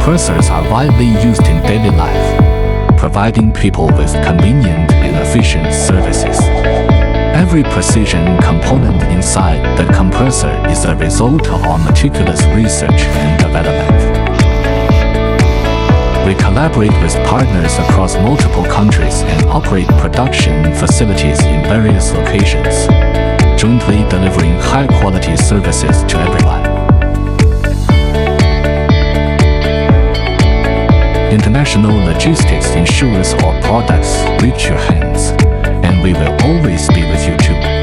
compressors are widely used in daily life, providing people with convenient and efficient services. Every precision component inside the compressor is a result of our meticulous research and development. We collaborate with partners across multiple countries and operate production facilities in various locations, jointly delivering high-quality services to everyone. International logistics ensures our products reach your hands, and we will always be with you too.